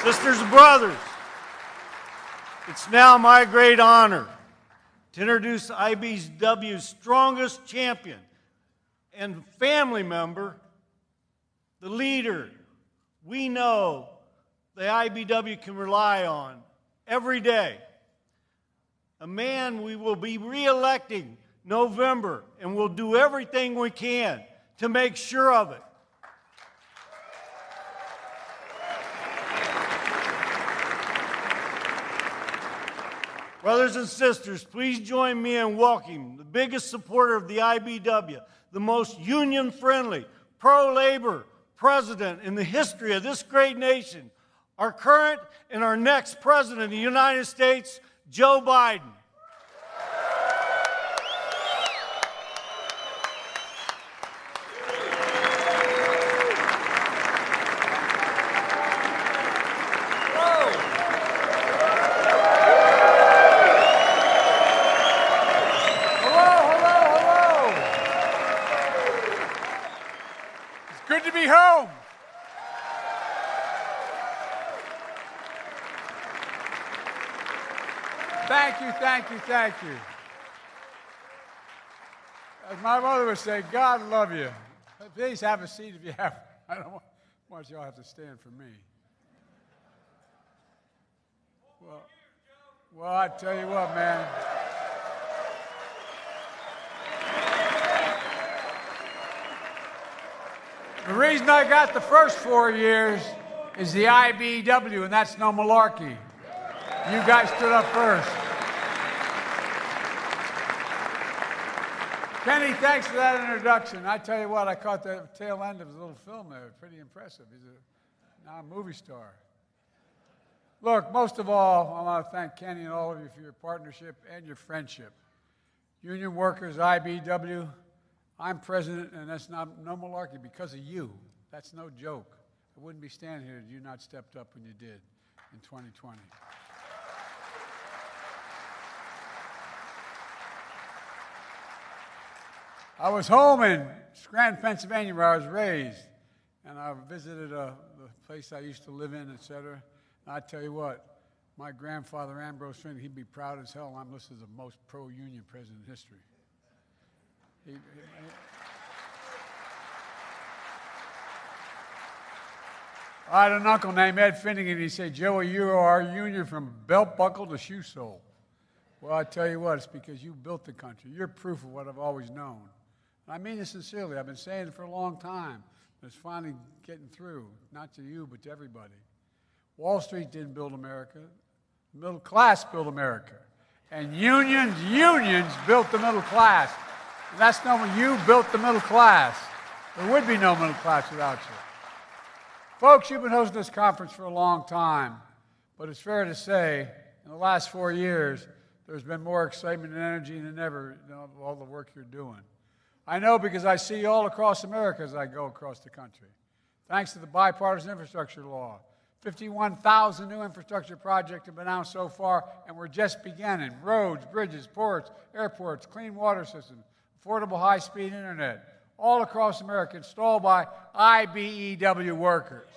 Sisters and brothers, it's now my great honor to introduce IBEW's strongest champion and family member, the leader we know the IBEW can rely on every day. A man we will be re-electing November, and we'll do everything we can to make sure of it. Brothers and sisters, please join me in welcoming the biggest supporter of the IBEW, the most union-friendly, pro-labor president in the history of this great nation, our current and our next president of the United States, Joe Biden. Good to be home. Thank you, thank you, thank you. As my mother would say, God love you. Please have a seat if you have. I don't want y'all have to stand for me. Well, I tell you what, man. The reason I got the first 4 years is the IBEW, and that's no malarkey. You guys stood up first. Kenny, thanks for that introduction. I tell you what, I caught the tail end of his little film there. Pretty impressive. He's now a movie star. Look, most of all, I want to thank Kenny and all of you for your partnership and your friendship. Union workers, IBEW, I'm president, and that's no malarkey because of you. That's no joke. I wouldn't be standing here if you not stepped up when you did in 2020. I was home in Scranton, Pennsylvania, where I was raised, and I visited the place I used to live in, etc. And I tell you what, my grandfather, Ambrose Finney, he'd be proud as hell. I'm listed as the most pro-union president in history. I had an uncle named Ed Finnegan. He said, Joey, you are our union from belt buckle to shoe sole. Well, I tell you what, it's because you built the country. You're proof of what I've always known. And I mean this sincerely. I've been saying it for a long time, but it's finally getting through, not to you, but to everybody. Wall Street didn't build America. The middle class built America. And unions built the middle class. And that's no, you built the middle class. There would be no middle class without you. Folks, you've been hosting this conference for a long time, but it's fair to say, in the last 4 years, there's been more excitement and energy than ever in all the work you're doing. I know because I see you all across America as I go across the country. Thanks to the bipartisan infrastructure law, 51,000 new infrastructure projects have been announced so far, and we're just beginning. Roads, bridges, ports, airports, clean water systems, affordable high-speed internet, all across America, installed by IBEW workers.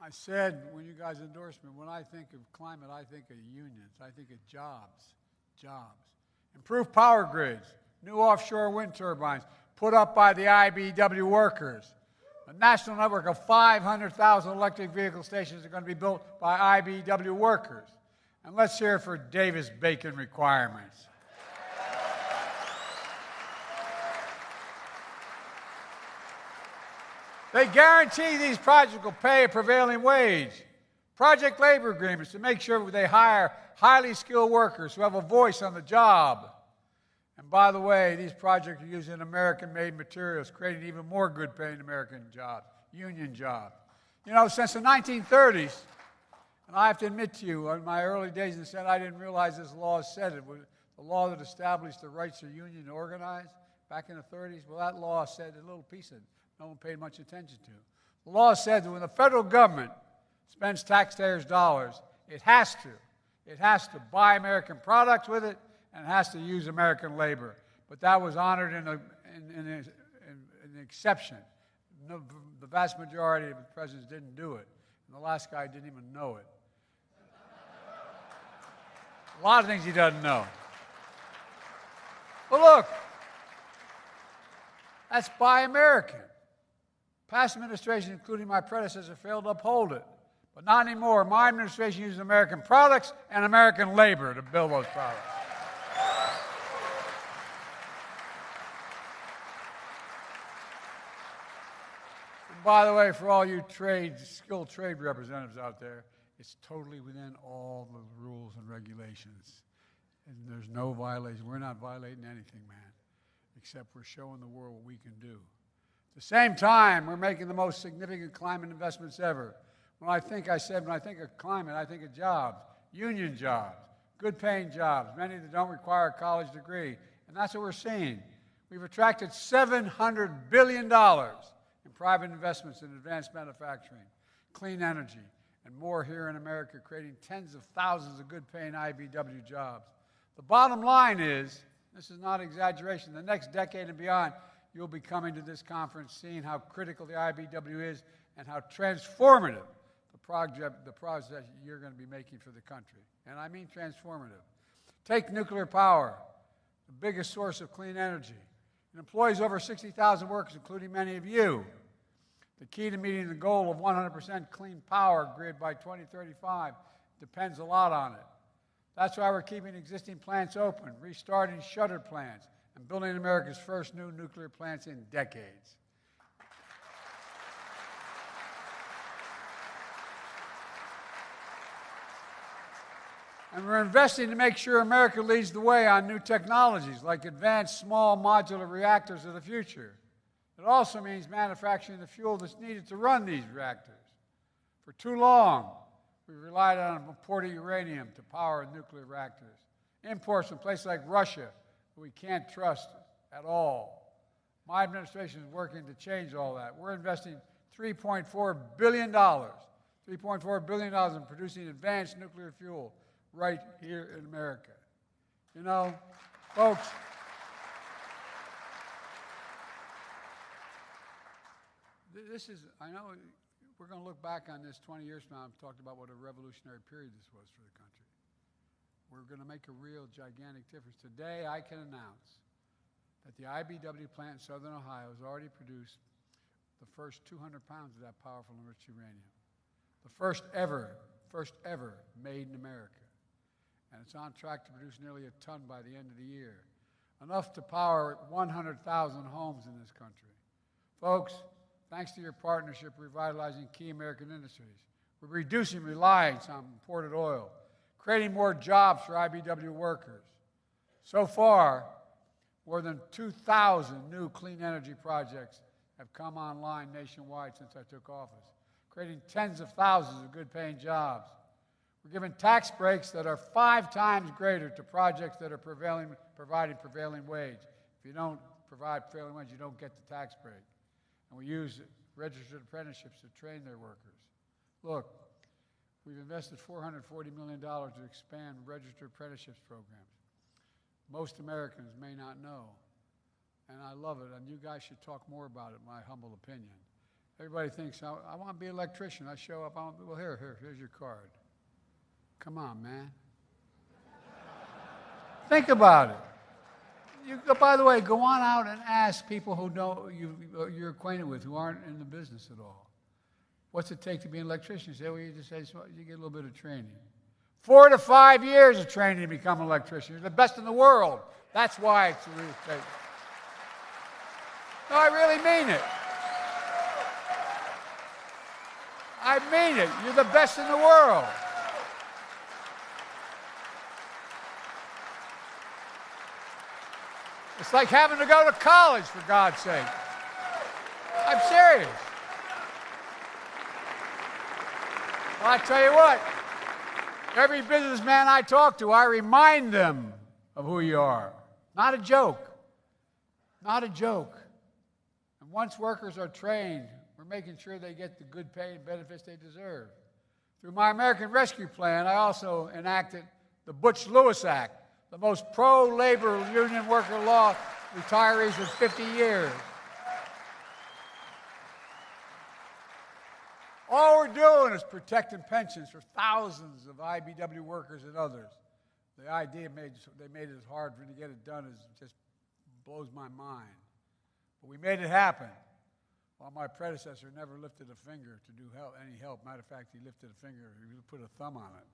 I said, when you guys endorsed me, when I think of climate, I think of unions. I think of jobs. Improved power grids, new offshore wind turbines put up by the IBEW workers. A national network of 500,000 electric vehicle stations are going to be built by IBEW workers. And let's hear it for Davis-Bacon requirements. They guarantee these projects will pay a prevailing wage. Project labor agreements to make sure they hire highly skilled workers who have a voice on the job. And by the way, these projects are using American-made materials, creating even more good-paying American jobs, union jobs. You know, since the 1930s, and I have to admit to you, in my early days in the Senate, I didn't realize this law said it. The law that established the rights of union to organize back in the 30s, well, that law said a little piece that no one paid much attention to. The law said that when the federal government spends taxpayers' dollars, it has to buy American products with it, and it has to use American labor. But that was honored in an exception. No, the vast majority of the presidents didn't do it. And the last guy didn't even know it. A lot of things he doesn't know. But look, that's Buy American. Past administrations, including my predecessor, failed to uphold it. But not anymore. My administration uses American products and American labor to build those products. And by the way, for all you skilled trade representatives out there, it's totally within all the rules and regulations. And there's no violation. We're not violating anything, man, except we're showing the world what we can do. At the same time, we're making the most significant climate investments ever. When I think of climate, I think of jobs, union jobs, good-paying jobs, many that don't require a college degree. And that's what we're seeing. We've attracted $700 billion in private investments in advanced manufacturing, clean energy, and more here in America, creating tens of thousands of good-paying IBEW jobs. The bottom line is, this is not exaggeration, the next decade and beyond, you'll be coming to this conference seeing how critical the IBEW is and how transformative the project you're going to be making for the country. And I mean transformative. Take nuclear power, the biggest source of clean energy. It employs over 60,000 workers, including many of you. The key to meeting the goal of 100% clean power grid by 2035 depends a lot on it. That's why we're keeping existing plants open, restarting shuttered plants, and building America's first new nuclear plants in decades. And we're investing to make sure America leads the way on new technologies like advanced small modular reactors of the future. It also means manufacturing the fuel that's needed to run these reactors. For too long, we relied on imported uranium to power nuclear reactors. Imports from places like Russia that we can't trust at all. My administration is working to change all that. We're investing $3.4 billion in producing advanced nuclear fuel right here in America. You know, folks, I know we're going to look back on this 20 years from now and talk about what a revolutionary period this was for the country. We're going to make a real gigantic difference. Today, I can announce that the IBEW plant in Southern Ohio has already produced the first 200 pounds of that powerful enriched uranium. The first ever made in America. And it's on track to produce nearly a ton by the end of the year. Enough to power 100,000 homes in this country. Folks, thanks to your partnership revitalizing key American industries, we're reducing reliance on imported oil, creating more jobs for IBEW workers. So far, more than 2,000 new clean energy projects have come online nationwide since I took office, creating tens of thousands of good-paying jobs. We're giving tax breaks that are 5 times greater to projects that are providing prevailing wage. If you don't provide prevailing wage, you don't get the tax break. And we use registered apprenticeships to train their workers. Look, we've invested $440 million to expand registered apprenticeships programs. Most Americans may not know, and I love it, and you guys should talk more about it, in my humble opinion. Everybody thinks, I want to be an electrician. I show up, well, here's your card. Come on, man. Think about it. By the way, go on out and ask people who you're acquainted with who aren't in the business at all. What's it take to be an electrician? You say, well, you just say, you get a little bit of training. 4 to 5 years of training to become an electrician. You're the best in the world. That's why it's a real estate. No, I really mean it. I mean it. You're the best in the world. It's like having to go to college, for God's sake. I'm serious. Well, I tell you what, every businessman I talk to, I remind them of who you are. Not a joke. Not a joke. And once workers are trained, we're making sure they get the good pay and benefits they deserve. Through my American Rescue Plan, I also enacted the Butch-Lewis Act, the most pro-labor union worker law retirees with 50 years. All we're doing is protecting pensions for thousands of IBEW workers and others. The idea they made it as hard for to get it done just blows my mind. But we made it happen. While my predecessor never lifted a finger to do any help. Matter of fact, he lifted a finger, he put a thumb on it.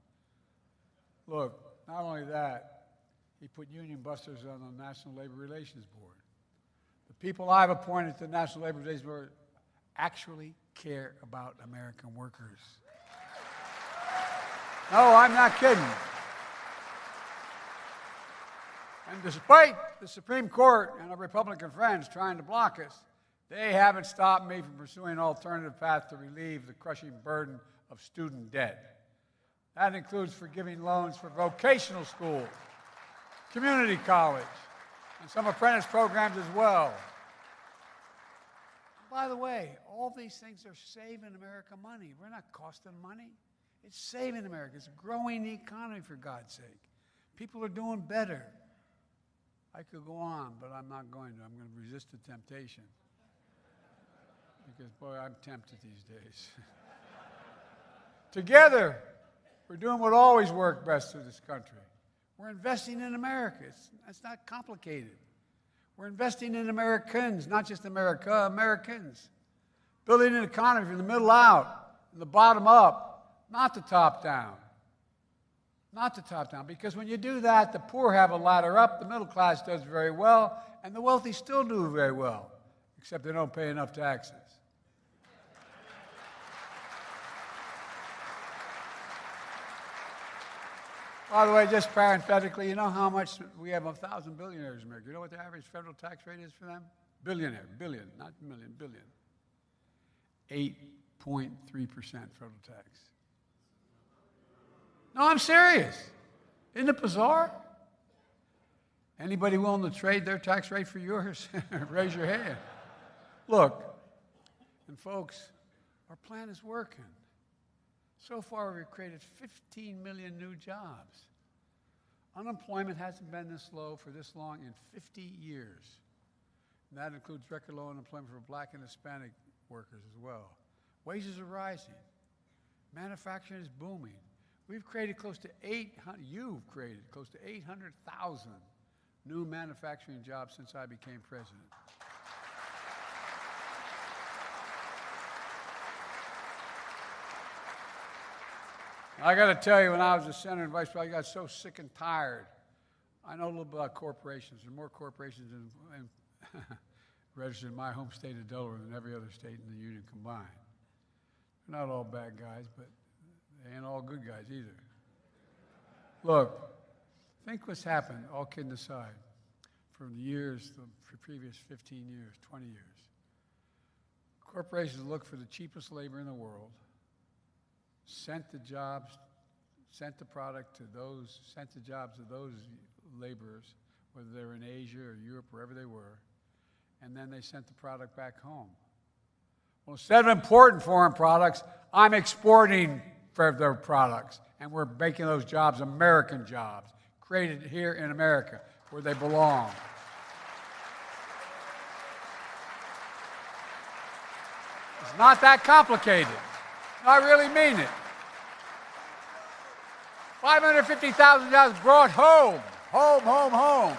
Look, not only that, he put union busters on the National Labor Relations Board. The people I've appointed to the National Labor Relations Board actually care about American workers. No, I'm not kidding. And despite the Supreme Court and our Republican friends trying to block us, they haven't stopped me from pursuing an alternative path to relieve the crushing burden of student debt. That includes forgiving loans for vocational school, community college, and some apprentice programs as well. By the way, all these things are saving America money. We're not costing money. It's saving America. It's growing the economy, for God's sake. People are doing better. I could go on, but I'm not going to. I'm going to resist the temptation. Because, boy, I'm tempted these days. Together, we're doing what always worked best for this country. We're investing in America. It's not complicated. We're investing in Americans, not just America, Americans. Building an economy from the middle out, and the bottom up, not the top down. Not the top down. Because when you do that, the poor have a ladder up, the middle class does very well, and the wealthy still do very well, except they don't pay enough taxes. By the way, just parenthetically, you know how much we have 1,000 billionaires in America. You know what the average federal tax rate is for them? Billionaire, billion, not million, billion. 8.3% federal tax. No, I'm serious. Isn't it bizarre? Anybody willing to trade their tax rate for yours? Raise your hand. Look, and folks, our plan is working. So far, we've created 15 million new jobs. Unemployment hasn't been this low for this long in 50 years. And that includes record low unemployment for Black and Hispanic workers as well. Wages are rising. Manufacturing is booming. You've created close to 800,000 new manufacturing jobs since I became president. I got to tell you, when I was a senator and vice president, I got so sick and tired. I know a little bit about corporations. There are more corporations registered in my home state of Delaware than every other state in the union combined. They're not all bad guys, but they ain't all good guys either. Look, think what's happened, all kidding aside, for the years, the previous 15 years, 20 years. Corporations look for the cheapest labor in the world, sent the jobs to those laborers, whether they were in Asia or Europe, wherever they were, and then they sent the product back home. Well, instead of importing foreign products, I'm exporting for their products, and we're making those jobs American jobs, created here in America, where they belong. It's not that complicated. I really mean it. 550,000 jobs brought home. Home, home, home.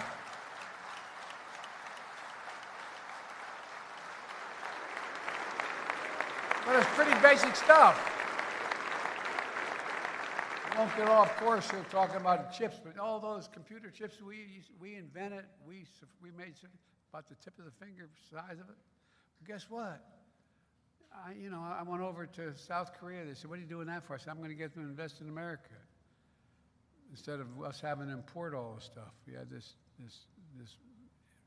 But it's pretty basic stuff. I won't get off course here talking about the chips, but all those computer chips we invented, we made about the tip of the finger size of it. But guess what? I went over to South Korea. They said, "What are you doing that for?" I said, "I'm going to get them to invest in America." Instead of us having to import all this stuff, we had this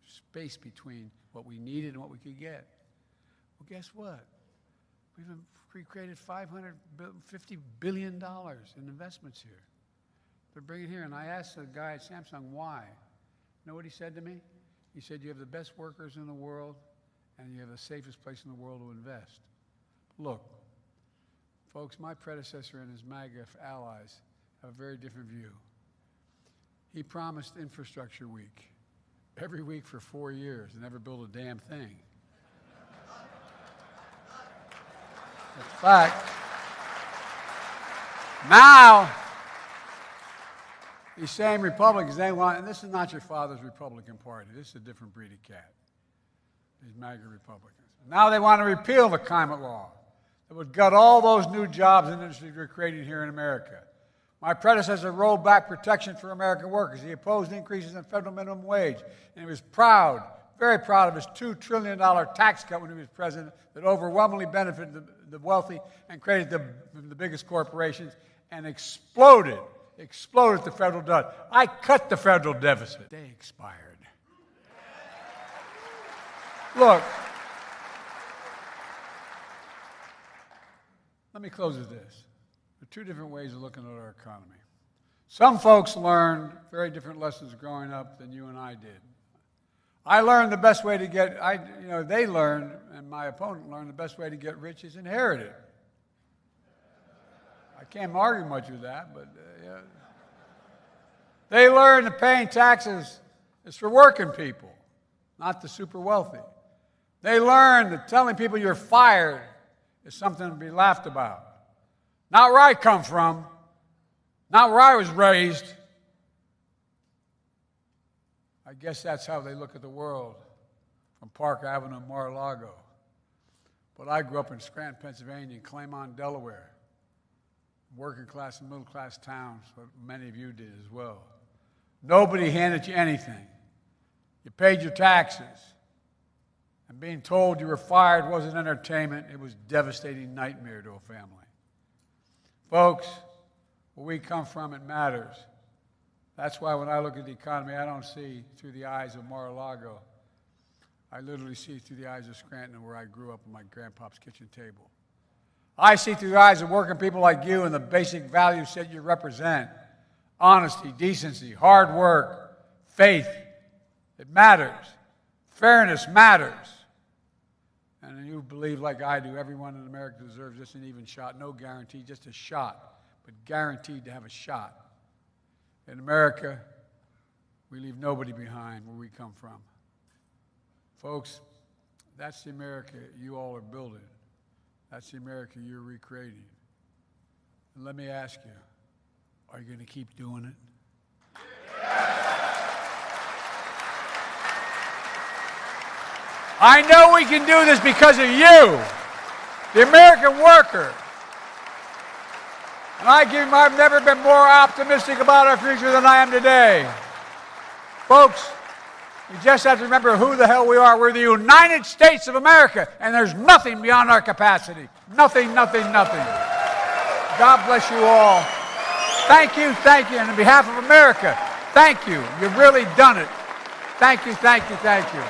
space between what we needed and what we could get. Well, guess what? We've created $550 billion in investments here. They're bringing here, and I asked the guy at Samsung why. You know what he said to me? He said, "You have the best workers in the world, and you have the safest place in the world to invest." Look, folks, my predecessor and his MAGA allies have a very different view. He promised Infrastructure Week. every week for 4 years and never built a damn thing. In fact, now, these same Republicans, they want, and this is not your father's Republican Party, this is a different breed of cat, these MAGA Republicans. Now they want to repeal the climate law that would gut all those new jobs and industries we're creating here in America. My predecessor rolled back protection for American workers. He opposed increases in federal minimum wage, and he was proud, very proud of his $2 trillion tax cut when he was president that overwhelmingly benefited the wealthy and created the biggest corporations and exploded the federal debt. I cut the federal deficit. They expired. Look, let me close with this. There are two different ways of looking at our economy. Some folks learned very different lessons growing up than you and I did. I learned the best way to get, they learned, and my opponent learned, the best way to get rich is inherited. I can't argue much with that, but yeah. They learned that paying taxes is for working people, not the super wealthy. They learned that telling people you're fired is something to be laughed about. Not where I come from, not where I was raised. I guess that's how they look at the world from Park Avenue to Mar-a-Lago. But I grew up in Scranton, Pennsylvania, and Claymont, Delaware. Working class and middle class towns, what many of you did as well. Nobody handed you anything. You paid your taxes. And being told you were fired wasn't entertainment, it was a devastating nightmare to a family. Folks, where we come from, it matters. That's why when I look at the economy, I don't see through the eyes of Mar-a-Lago. I literally see through the eyes of Scranton, where I grew up on my grandpa's kitchen table. I see through the eyes of working people like you and the basic values that you represent. Honesty, decency, hard work, faith. It matters. Fairness matters. And you believe like I do, everyone in America deserves just an even shot. No guarantee, just a shot, but guaranteed to have a shot. In America, we leave nobody behind where we come from. Folks, that's the America you all are building. That's the America you're recreating. And let me ask you, are you going to keep doing it? I know we can do this because of you, the American worker. And I've never been more optimistic about our future than I am today. Folks, we just have to remember who the hell we are. We're the United States of America, and there's nothing beyond our capacity. Nothing, nothing, nothing. God bless you all. Thank you, and on behalf of America, thank you. You've really done it. Thank you, thank you, thank you.